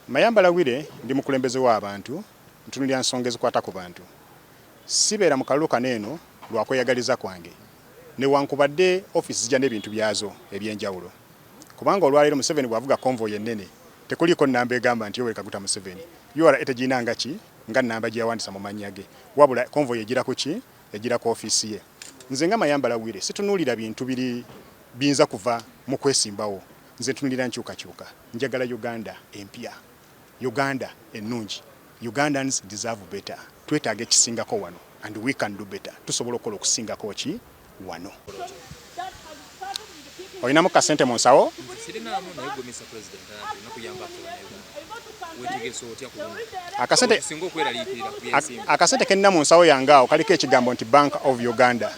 Mayambala Wire ndi mukulembeze w'abantu ntunulira nsonga ezikwata ku bantu. Sibeera mu kalulu kaneeno lwa kweyagaliza kwange. Newankubadde office zijja n'ebintu byazo eby'enjawulo. Kubanga olwaleero Museveni bw'avuga convoy ennene tekuliko nnamba egamba nti Yoweri Kaguta Museveni. URA tegiina ki nga nnamba gye yawandiisa mu mannya ge. Wabula convoy egira ku ki? Egira ku office ye. Nze nga Mayambala Wire situnuulira bintu biri biyinza kuva mu kwesimbawo. Nze ntunulira nkyukakyuka. Njagala Uganda empya. Uganda ennungi. Ugandans deserve better. Twetaaga ekisingako wano and we can do better. Tusobola okukola okusingako ki wano. Oyinamu kasente mu nsawo? Akasente kenna mu nsawo yange awo kaliko ekigambo nti Bank of Uganda.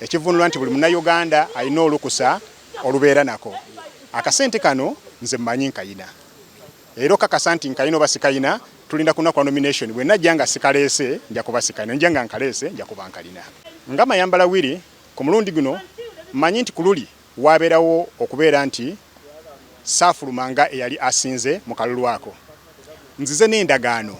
Ekivunulwa nti buli munnayuganda alina olukusa olubeera nako. Akasente kano nze mmanyi nkayina. Ero kakasa nti nkayina oba sikayina tulinda kunaku nomination bwe najja nga sikaleese nja kuba sikayina, nja nga nkaleese nja kuba nkalina. Nga Mayambala Wire ku mulundi guno mmanyi nti ku luli waabeerawo okubeera nti saafulumanga eyali asinze mu kalulu ako. Nzize n'endagaano.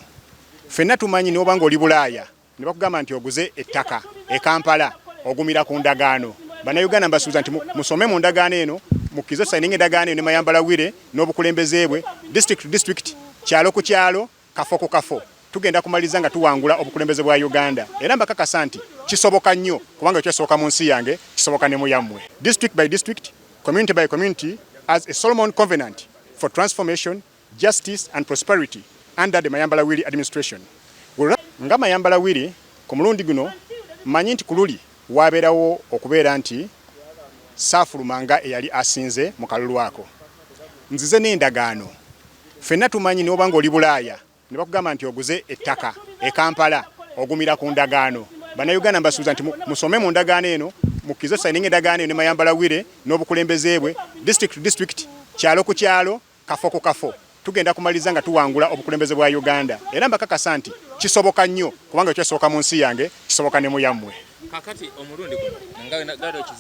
Ffenna tumanyi n'oba ng'oli Bulaaya ne bakugamba nti oguze ettaka e Kampala ogumira ku ndagaano. Bannayuganda mbasuubiza nti musome mu ndagaano eno mukize signing endagaano ne Mayambala Wire n'obukulembeze bwe district to district, kyalo ku kyalo, kafo ku kafo. Tugenda kumaliza nga tuwangula obukulembeze bwa Uganda. Era mbakakasa nti kisoboka nnyo kubanga kyasoboka mu nsi yange kisoboka ne mu yammwe. District by district, community by community, as a Solomon Covenant for transformation, justice and prosperity under the Mayambala Wire administration. Nga Mayambala Wire ku mulundi guno mmanyi nti ku luli waabeerawo okubeera nti saafulumanga eyali asinze mu kalulu ako. Nzize n'endagaano. Ffenna tumanyi n'oba ng'oli Bulaaya ne bakugamba nti oguze ettaka e Kampala ogumira ku ndagaano. Bannayuganda mbasuubiza nti musome mu ndagaano eno mukize signing endagaano ne Mayambala Wire n'obukulembeze bwe district to district, kyalo ku kyalo, kafo ku kafo. Tugenda kumaliza nga tuwangula obukulembeze bwa Uganda. Era mbakakasa nti kisoboka nnyo kubanga kyasoboka mu nsi yange kisoboka ne mu yammwe. Kakati omulundi guno nga